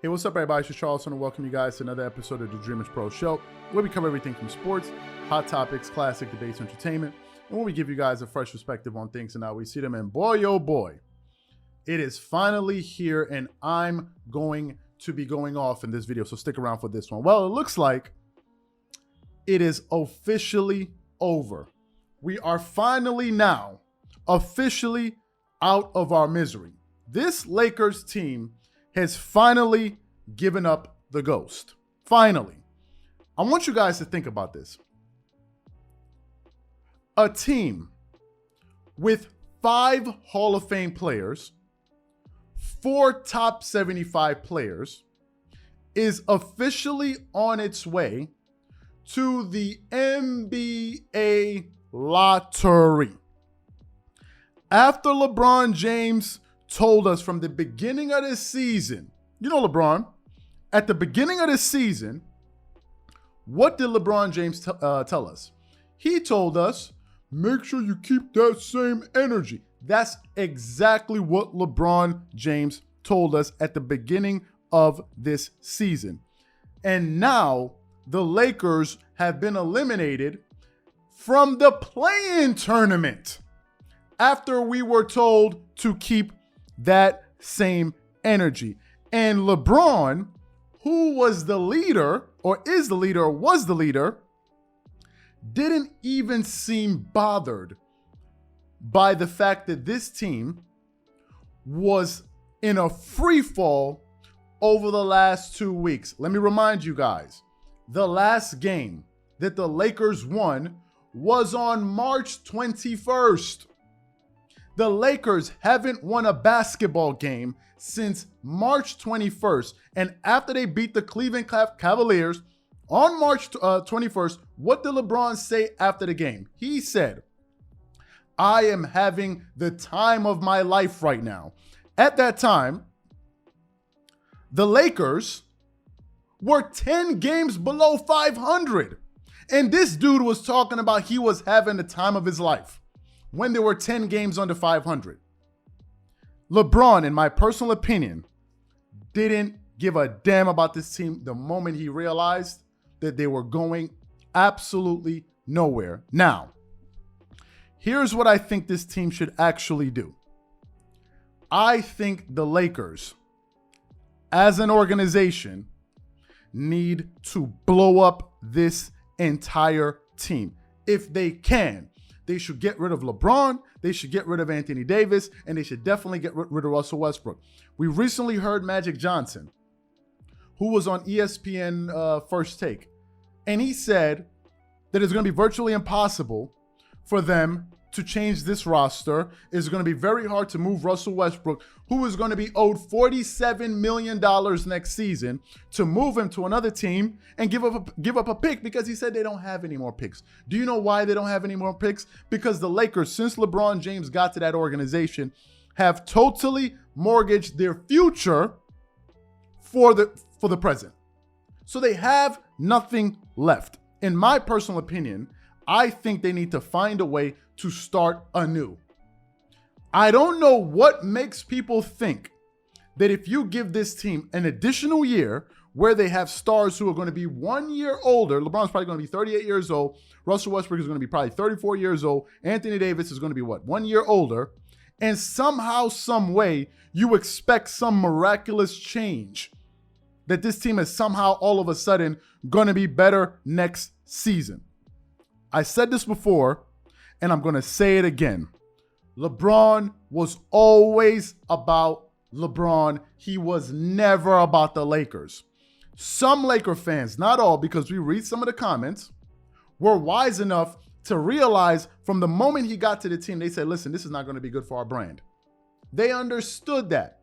Hey, what's up, everybody? It's Charles, and welcome you guys to another episode of the Dreamerspro Show, where we cover everything from sports, hot topics, classic debates, entertainment, and when we give you guys a fresh perspective on things and how we see them. And boy, oh boy, it is finally here, and I'm going to be going off in this video, so stick around for this one. Well, it looks like it is officially over. We are finally now officially out of our misery. This Lakers team has finally given up the ghost. Finally. I want you guys to think about this. A team with 5 Hall of Fame players, 4 top 75 players, is officially on its way to the NBA lottery. After LeBron James told us from the beginning of this season, you know LeBron, at the beginning of this season, what did LeBron James tell us? He told us, make sure you keep that same energy. That's exactly what LeBron James told us at the beginning of this season. And now the Lakers have been eliminated from the play-in tournament after we were told to keep that same energy. And LeBron, who was the leader, or is the leader, or was the leader, didn't even seem bothered by the fact that this team was in a free fall over the last 2 weeks. Let me remind you guys, the last game that the Lakers won was on March 21st. The Lakers haven't won a basketball game since March 21st. And after they beat the Cleveland Cavaliers on March 21st, what did LeBron say after the game? He said, I am having the time of my life right now. At that time, the Lakers were 10 games below 500. And this dude was talking about he was having the time of his life when there were 10 games under 500. LeBron, in my personal opinion, didn't give a damn about this team the moment he realized that they were going absolutely nowhere. Now, here's what I think this team should actually do. I think the Lakers, as an organization, need to blow up this entire team. If they can, they should get rid of LeBron, they should get rid of Anthony Davis, and they should definitely get rid of Russell Westbrook. We recently heard Magic Johnson, who was on ESPN First Take, and he said that it's going to be virtually impossible for them to change this roster. It's going to be very hard to move Russell Westbrook, who is going to be owed $47 million next season, to move him to another team and give up a pick because he said they don't have any more picks. Do you know why they don't have any more picks? Because the Lakers, since LeBron James got to that organization, have totally mortgaged their future for the present. So they have nothing left. In my personal opinion, I think they need to find a way to start anew. I don't know what makes people think that if you give this team an additional year where they have stars who are going to be 1 year older, LeBron's probably going to be 38 years old, Russell Westbrook is going to be probably 34 years old, Anthony Davis is going to be 1 year older, and somehow, some way, you expect some miraculous change, that this team is somehow all of a sudden going to be better next season. I said this before, and I'm going to say it again. LeBron was always about LeBron. He was never about the Lakers. Some Laker fans, not all, because we read some of the comments, were wise enough to realize from the moment he got to the team, they said, listen, this is not going to be good for our brand. They understood that.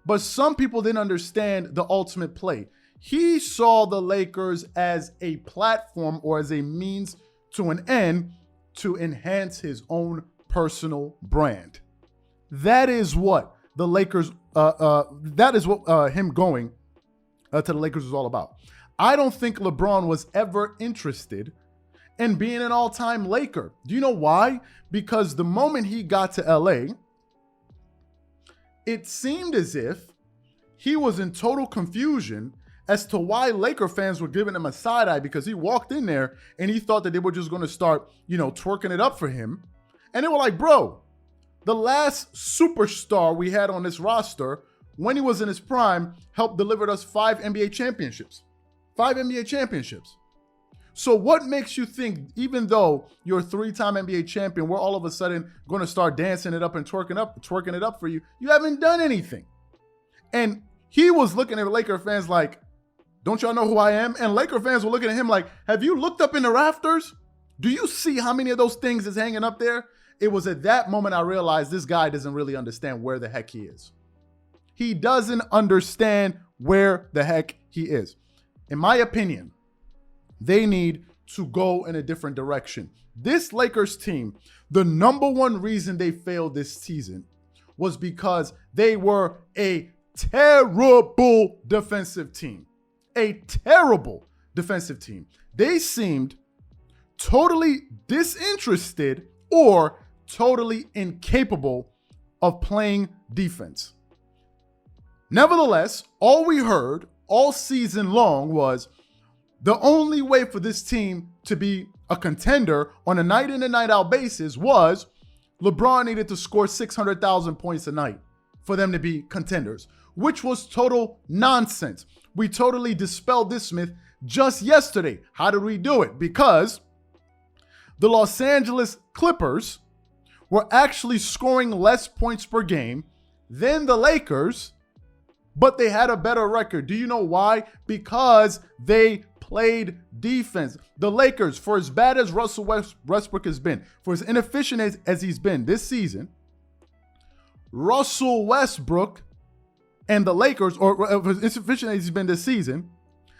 But some people didn't understand the ultimate play. He saw the Lakers as a platform or as a means to an end to enhance his own personal brand. That is what the Lakers, that is what him going to the Lakers was all about. I don't think LeBron was ever interested in being an all-time Laker. Do you know why? Because the moment he got to LA, it seemed as if he was in total confusion as to why Laker fans were giving him a side eye, because he walked in there and he thought that they were just going to start, twerking it up for him. And they were like, bro, the last superstar we had on this roster, when he was in his prime, helped deliver us 5 NBA championships. 5 NBA championships. So what makes you think, even though you're a 3-time NBA champion, we're all of a sudden going to start dancing it up and twerking it up for you? You haven't done anything. And he was looking at Laker fans like, don't y'all know who I am? And Laker fans were looking at him like, have you looked up in the rafters? Do you see how many of those things is hanging up there? It was at that moment I realized this guy doesn't really understand where the heck he is. He doesn't understand where the heck he is. In my opinion, they need to go in a different direction. This Lakers team, the number one reason they failed this season was because they were a terrible defensive team. A terrible defensive team. They seemed totally disinterested or totally incapable of playing defense. Nevertheless, all we heard all season long was the only way for this team to be a contender on a night in and night out basis was LeBron needed to score 600,000 points a night for them to be contenders, which was total nonsense. We totally dispelled this myth just yesterday. How did we do it? Because the Los Angeles Clippers were actually scoring less points per game than the Lakers, but they had a better record. Do you know why? Because they played defense. The Lakers, for as bad as Russell Westbrook has been, for as inefficient as he's been this season, Russell Westbrook and the Lakers, or as insufficient as he's been this season,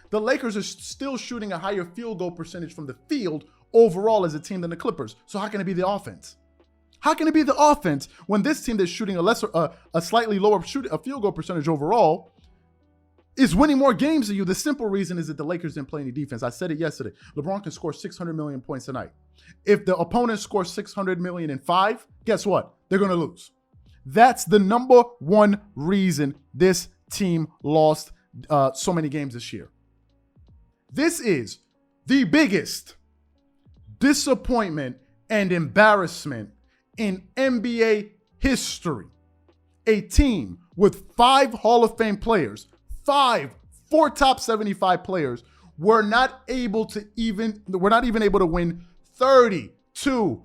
the Lakers are still shooting a higher field goal percentage from the field overall as a team than the Clippers. So how can it be the offense? How can it be the offense when this team that's shooting a slightly lower field goal percentage overall is winning more games than you? The simple reason is that the Lakers didn't play any defense. I said it yesterday. LeBron can score 600 million points a night. If the opponent scores 600 million in 5, guess what? They're going to lose. That's the number one reason this team lost so many games this year. This is the biggest disappointment and embarrassment in NBA history. A team with 5 Hall of Fame players, 4 top 75 players, were not even able to win 32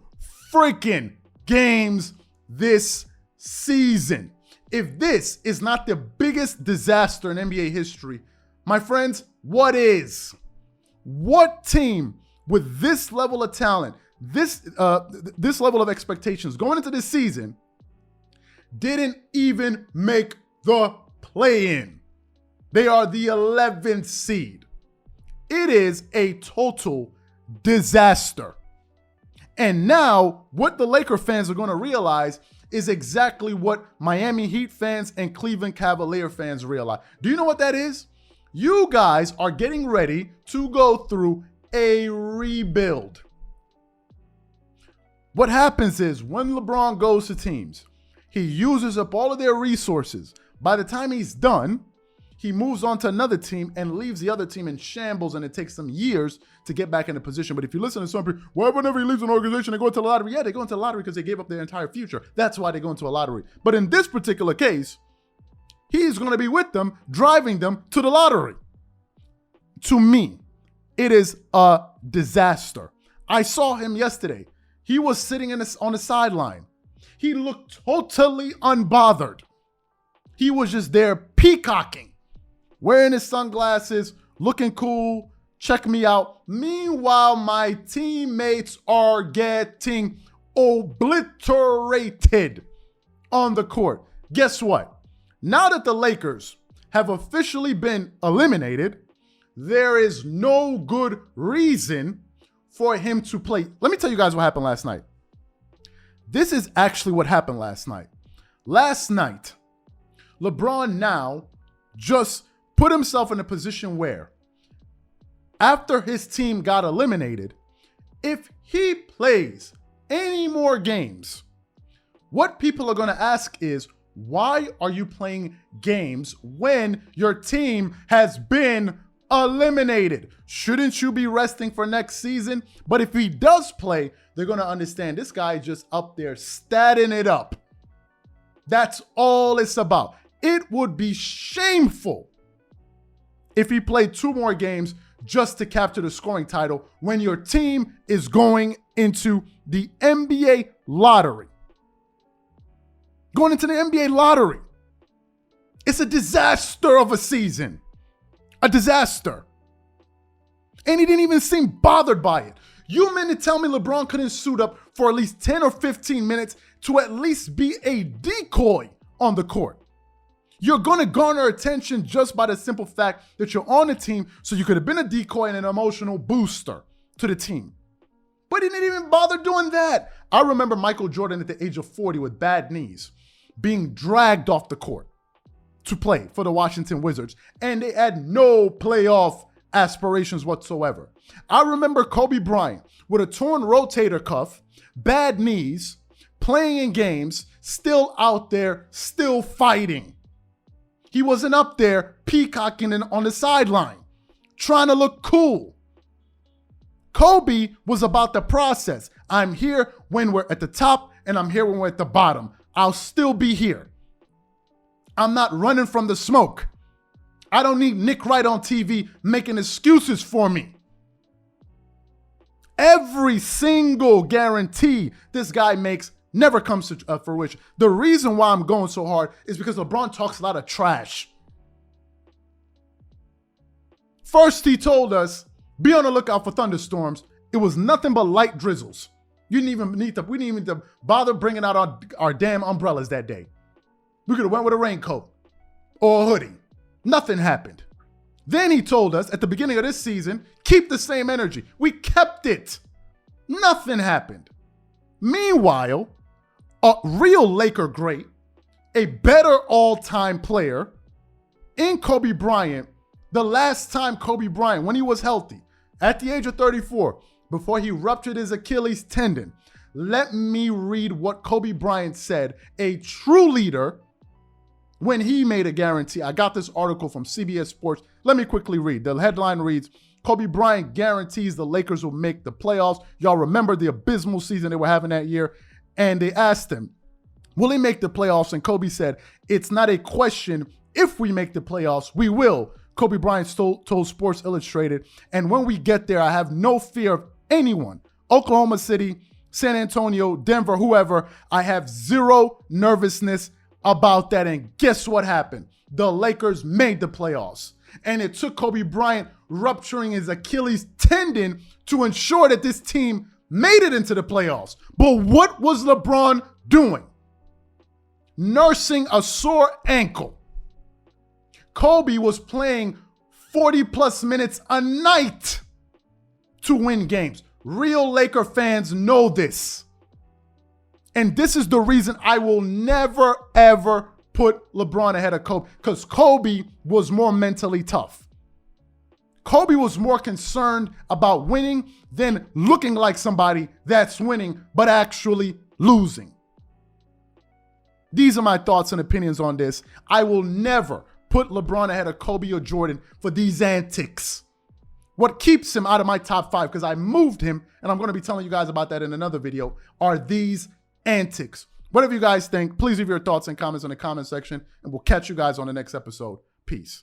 freaking games this season. If this is not the biggest disaster in NBA history, my friends, what is? What team with this level of talent, this level of expectations going into this season didn't even make the play-in? They are the 11th seed. It is a total disaster. And now what the Laker fans are going to realize is exactly what Miami Heat fans and Cleveland Cavalier fans realize. Do you know what that is? You guys are getting ready to go through a rebuild. What happens is when LeBron goes to teams, he uses up all of their resources. By the time he's done, he moves on to another team and leaves the other team in shambles, and it takes them years to get back into position. But if you listen to some people, well, whenever he leaves an organization, they go into the lottery. Yeah, they go into the lottery because they gave up their entire future. That's why they go into a lottery. But in this particular case, he's going to be with them, driving them to the lottery. To me, it is a disaster. I saw him yesterday. He was sitting on the sideline. He looked totally unbothered. He was just there peacocking, wearing his sunglasses, looking cool, check me out. Meanwhile, my teammates are getting obliterated on the court. Guess what? Now that the Lakers have officially been eliminated, there is no good reason for him to play. Let me tell you guys what happened last night. This is actually what happened last night. Last night, LeBron now just put himself in a position where, after his team got eliminated, if he plays any more games, what people are going to ask is, Why are you playing games when your team has been eliminated? Shouldn't you be resting for next season? But if he does play, they're going to understand this guy just up there statting it up. That's all it's about. It would be shameful if he played 2 more games just to capture the scoring title when your team is going into the NBA lottery. Going into the NBA lottery. It's a disaster of a season. A disaster. And he didn't even seem bothered by it. You meant to tell me LeBron couldn't suit up for at least 10 or 15 minutes to at least be a decoy on the court. You're going to garner attention just by the simple fact that you're on the team, so you could have been a decoy and an emotional booster to the team. But he didn't even bother doing that. I remember Michael Jordan at the age of 40 with bad knees being dragged off the court to play for the Washington Wizards, and they had no playoff aspirations whatsoever. I remember Kobe Bryant with a torn rotator cuff, bad knees, playing in games, still out there, still fighting. He wasn't up there peacocking on the sideline, trying to look cool. Kobe was about the process. I'm here when we're at the top, and I'm here when we're at the bottom. I'll still be here. I'm not running from the smoke. I don't need Nick Wright on TV making excuses for me. Every single guarantee this guy makes never comes to fruition. The reason why I'm going so hard is because LeBron talks a lot of trash. First, he told us, be on the lookout for thunderstorms. It was nothing but light drizzles. We didn't even need to bother bringing out our damn umbrellas that day. We could have went with a raincoat or a hoodie. Nothing happened. Then he told us at the beginning of this season, keep the same energy. We kept it. Nothing happened. Meanwhile, a real Laker great, a better all-time player in Kobe Bryant, the last time Kobe Bryant, when he was healthy, at the age of 34, before he ruptured his Achilles tendon, let me read what Kobe Bryant said, a true leader, when he made a guarantee. I got this article from CBS Sports. Let me quickly read. The headline reads, Kobe Bryant guarantees the Lakers will make the playoffs. Y'all remember the abysmal season they were having that year? And they asked him, will he make the playoffs? And Kobe said, it's not a question if we make the playoffs, we will. Kobe Bryant told Sports Illustrated, and when we get there, I have no fear of anyone. Oklahoma City, San Antonio, Denver, whoever, I have zero nervousness about that. And guess what happened? The Lakers made the playoffs. And it took Kobe Bryant rupturing his Achilles tendon to ensure that this team made it into the playoffs. But what was LeBron doing? Nursing a sore ankle. Kobe was playing 40 plus minutes a night to win games. Real Laker fans know this. And this is the reason I will never, ever put LeBron ahead of Kobe, because Kobe was more mentally tough. Kobe was more concerned about winning than looking like somebody that's winning, but actually losing. These are my thoughts and opinions on this. I will never put LeBron ahead of Kobe or Jordan for these antics. What keeps him out of my top 5, because I moved him, and I'm going to be telling you guys about that in another video, are these antics. Whatever you guys think, please leave your thoughts and comments in the comment section, and we'll catch you guys on the next episode. Peace.